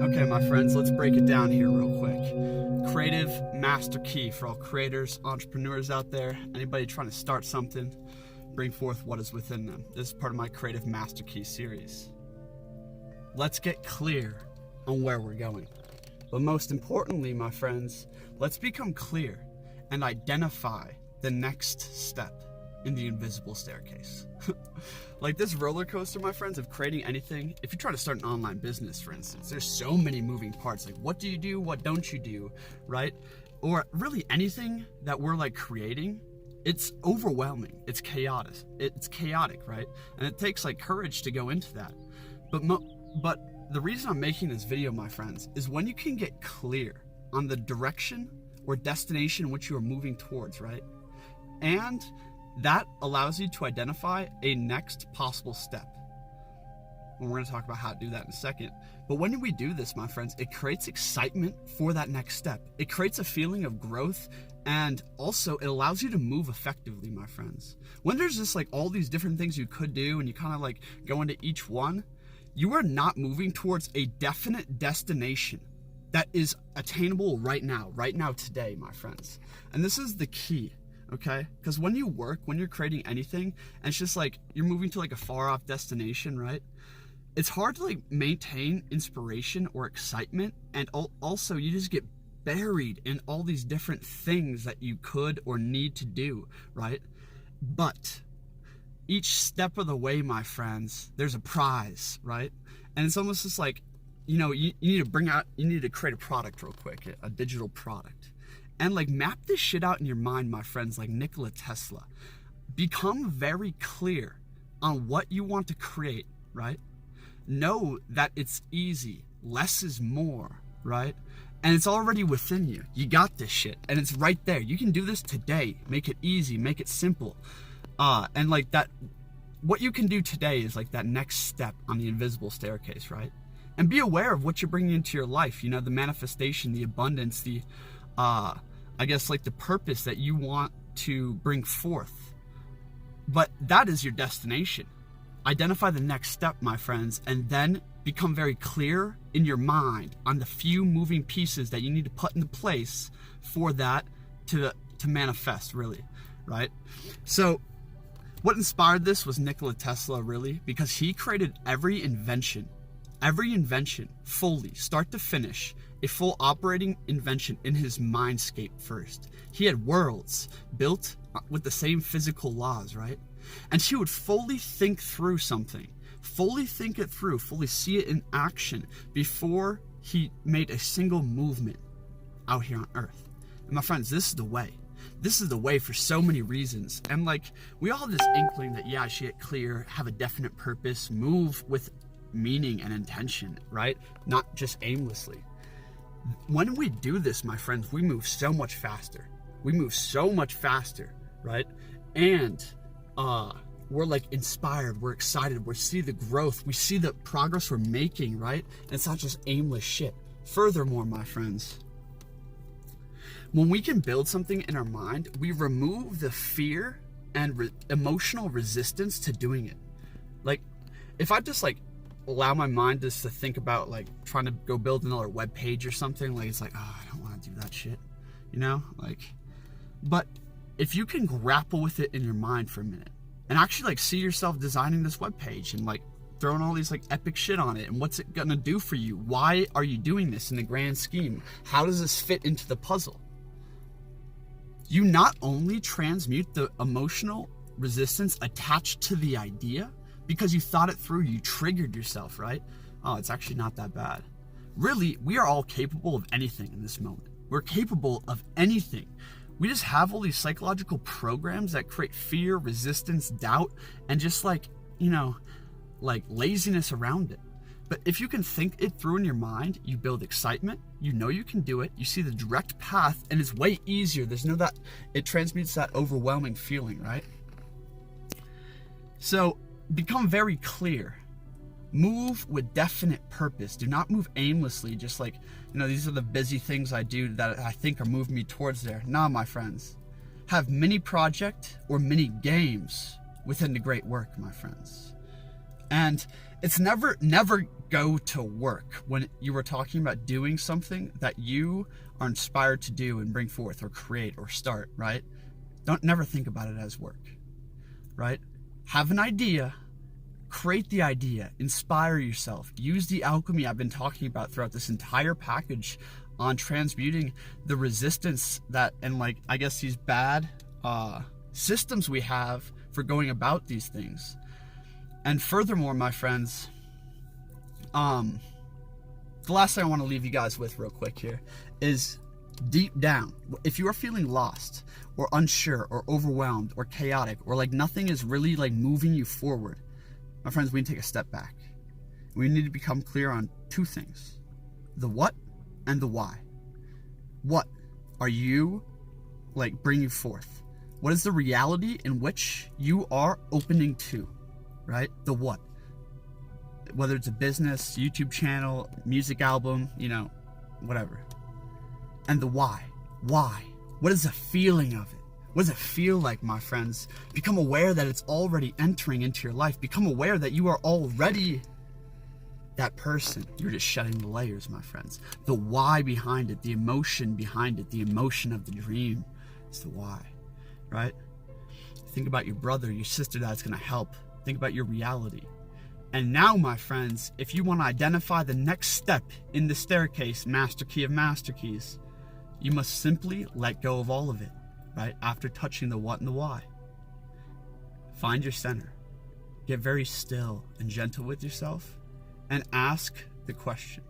Okay, my friends, let's break it down here real quick. Creative master key for all creators, entrepreneurs out there, anybody trying to start something, bring forth what is within them. This is part of my creative master key series. Let's get clear on where we're going. But most importantly, my friends, let's become clear and identify the next step in the invisible staircase. Like this roller coaster, my friends, of creating anything. If you try to start an online business, for instance, there's so many moving parts. Like, what do you do? What don't you do? Right? Or really anything that we're like creating, it's overwhelming. It's chaotic. It's chaotic, right? And it takes like courage to go into that. But the reason I'm making this video, my friends, is when you can get clear on the direction or destination which you are moving towards, right? And that allows you to identify a next possible step. And we're going to talk about how to do that in a second. But when we do this, my friends, it creates excitement for that next step. It creates a feeling of growth, and also it allows you to move effectively, my friends. When there's just like all these different things you could do and you kind of like go into each one, you are not moving towards a definite destination that is attainable right now today, my friends. And this is the key. Okay, because when you work, when you're creating anything, and it's just like you're moving to like a far off destination, right? It's hard to like maintain inspiration or excitement, and also you just get buried in all these different things that you could or need to do, right? But each step of the way, my friends, there's a prize, right? And it's almost just like, you need to create a product real quick, a digital product. And like map this shit out in your mind, my friends, like Nikola Tesla. Become very clear on what you want to create, right? Know that it's easy. Less is more, right? And it's already within you. You got this shit. And it's right there. You can do this today. Make it easy. Make it simple. And like that, what you can do today is like that next step on the invisible staircase, right? And be aware of what you're bringing into your life. You know, the manifestation, the abundance, the I guess like the purpose that you want to bring forth. But that is your destination. Identify the next step, my friends, and then become very clear in your mind on the few moving pieces that you need to put into place for that to manifest, really, right? So what inspired this was Nikola Tesla, really, because he created every invention fully, start to finish, a full operating invention in his mindscape first. He had worlds built with the same physical laws, right? And he would fully think through something, fully think it through, fully see it in action before he made a single movement out here on Earth. And my friends, this is the way. This is the way for so many reasons. And like, we all have this inkling that, yeah, I should get clear, have a definite purpose, move with meaning and intention, right? Not just aimlessly. When we do this, my friends, we move so much faster. We move so much faster, right? And we're like inspired, we're excited, we see the growth, we see the progress we're making, right? And it's not just aimless shit. Furthermore, my friends, when we can build something in our mind, we remove the fear and emotional resistance to doing it. Like, if I just like allow my mind just to think about like trying to go build another web page or something, like it's like, oh, I don't want to do that shit, you know, like. But if you can grapple with it in your mind for a minute and actually like see yourself designing this web page and like throwing all these like epic shit on it, and what's it gonna do for you? Why are you doing this in the grand scheme? How does this fit into the puzzle? You not only transmute the emotional resistance attached to the idea, because you thought it through, you triggered yourself, right? Oh, it's actually not that bad. Really, we are all capable of anything in this moment. We're capable of anything. We just have all these psychological programs that create fear, resistance, doubt, and just like, you know, like laziness around it. But if you can think it through in your mind, you build excitement, you know you can do it, you see the direct path, and it's way easier. There's no that, it transmutes that overwhelming feeling, right? So become very clear. Move with definite purpose. Do not move aimlessly, just like, you know, these are the busy things I do that I think are moving me towards there. Nah, my friends. Have mini project or mini games within the great work, my friends. And it's never go to work when you were talking about doing something that you are inspired to do and bring forth or create or start, right? Don't never think about it as work, right? Have an idea, create the idea, inspire yourself, use the alchemy I've been talking about throughout this entire package on transmuting the resistance that, and like, I guess these bad systems we have for going about these things. And furthermore, my friends, the last thing I want to leave you guys with real quick here is deep down, if you are feeling lost or unsure or overwhelmed or chaotic or like nothing is really like moving you forward, my friends, we need to take a step back. We need to become clear on two things: the what and the why. What are you like bringing forth? What is the reality in which you are opening to, right? The what. Whether it's a business, YouTube channel, music album, you know, whatever. And the why. Why? What is the feeling of it? What does it feel like, my friends? Become aware that it's already entering into your life. Become aware that you are already that person. You're just shedding the layers, my friends. The why behind it, the emotion behind it, the emotion of the dream is the why, right? Think about your brother, your sister that's going to help. Think about your reality. And now, my friends, if you want to identify the next step in the staircase, master key of master keys, you must simply let go of all of it, right? After touching the what and the why. Find your center. Get very still and gentle with yourself and ask the question: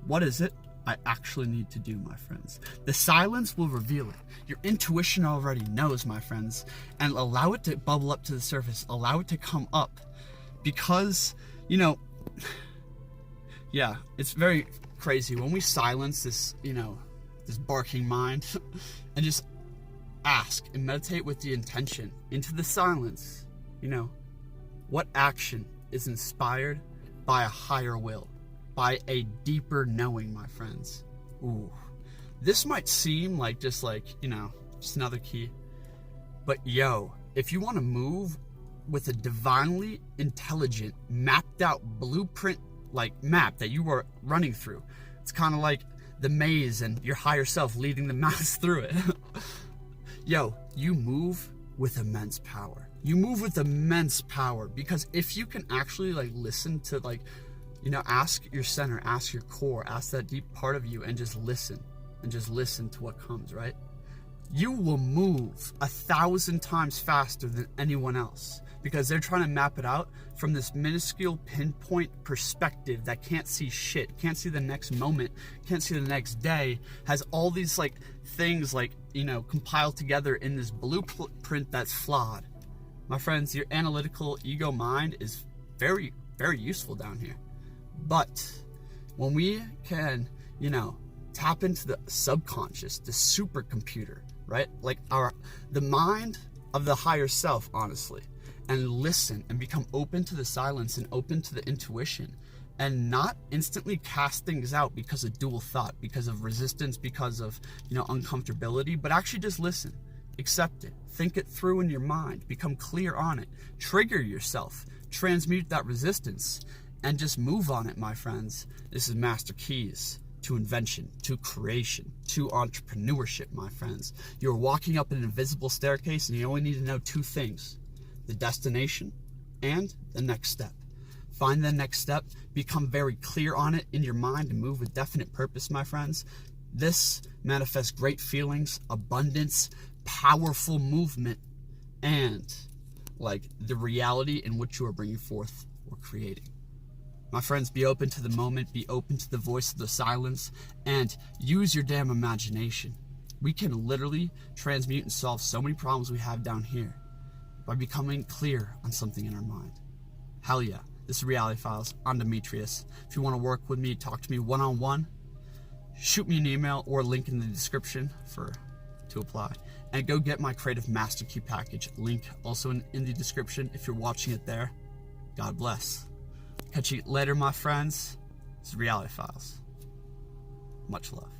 what is it I actually need to do, my friends? The silence will reveal it. Your intuition already knows, my friends, and allow it to bubble up to the surface. Allow it to come up, because, you know, yeah, it's very crazy when we silence this, you know, this barking mind and just ask and meditate with the intention into the silence. You know, what action is inspired by a higher will, by a deeper knowing, my friends? Ooh, this might seem like just like, you know, just another key, but yo, if you want to move with a divinely intelligent, mapped out blueprint like map that you are running through, it's kind of like the maze and your higher self leading the mouse through it. Yo, you move with immense power. You move with immense power, because if you can actually like listen to, like, you know, ask your center, ask your core, ask that deep part of you, and just listen to what comes, right? You will move 1,000 times faster than anyone else, because they're trying to map it out from this minuscule pinpoint perspective that can't see shit, can't see the next moment, can't see the next day, has all these like things like, you know, compiled together in this blueprint that's flawed. My friends, your analytical ego mind is very, very useful down here. But when we can, you know, tap into the subconscious, the supercomputer, right? Like the mind of the higher self, honestly, and listen and become open to the silence and open to the intuition, and not instantly cast things out because of dual thought, because of resistance, because of, you know, uncomfortability, but actually just listen, accept it, think it through in your mind, become clear on it, trigger yourself, transmute that resistance, and just move on it, my friends. This is Master Keys to invention, to creation, to entrepreneurship, my friends. You're walking up an invisible staircase, and you only need to know two things: the destination and the next step. Find the next step, become very clear on it in your mind, and move with definite purpose, my friends. This manifests great feelings, abundance, powerful movement, and like the reality in which you are bringing forth or creating. My friends, be open to the moment, be open to the voice of the silence, and use your damn imagination. We can literally transmute and solve so many problems we have down here by becoming clear on something in our mind. Hell yeah. This is Reality Files. I'm Demetrius. If you want to work with me, talk to me one-on-one, shoot me an email or a link in the description to apply. And go get my Creative Master Key package. Link also in the description if you're watching it there. God bless. Catch you later, my friends. This is Reality Files. Much love.